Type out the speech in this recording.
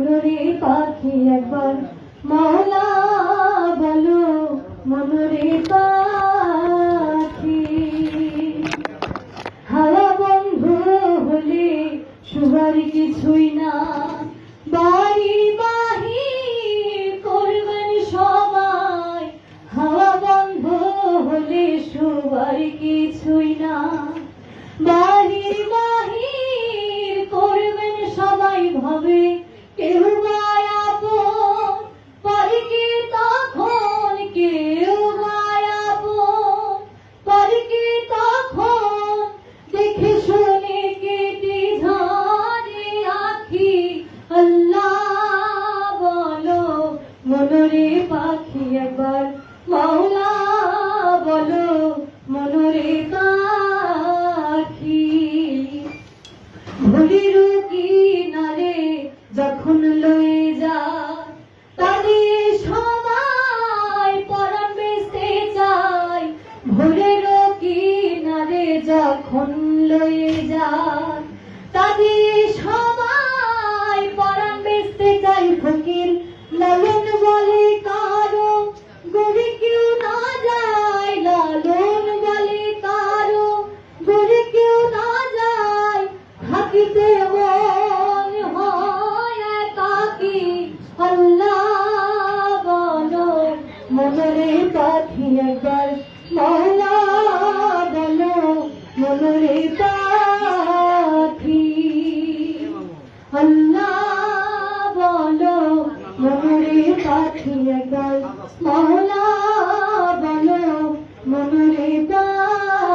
মনরে পাখি একবার মাওলা বলো মনরে পাখি। হাওয়া বন্ধ হলে শুবার কিছুই না, বাড়ি বাহির করবেন সবাই। হাওয়া বন্ধ হলে শুবার কিছুই না, বাড়ির বাহির করবেন সবাই। ভাবে কেউ আপন পরকে তখন, কেউ আপন পরকে তখন। দেখে শুনে কেটে ঝরে আখি, আল্লাহ বলো মনরে পাখি একবার মাওলা বলো মনরে পাখি। ভুলির কিনারে যখন লয়ে যায় তাদের সবাই পরাণ বেচতে চায়। ভোরের কিনারে যখন লয়ে যায় তাদের সবাই পরাণ বেচতে চায়। ফকির লালন বলে কারো গড়ে কেউ না যায়, লালন বলে কারো গড়ে কেউ না যায়। থাকিতে মন হয় একাকী, আল্লাহ বলো মনরে পাখি একবার মাওলা বলো মনরে পাখি। আল্লাহ বলো মনরে পাখি একবার মাওলা বলো মনরে পাখি।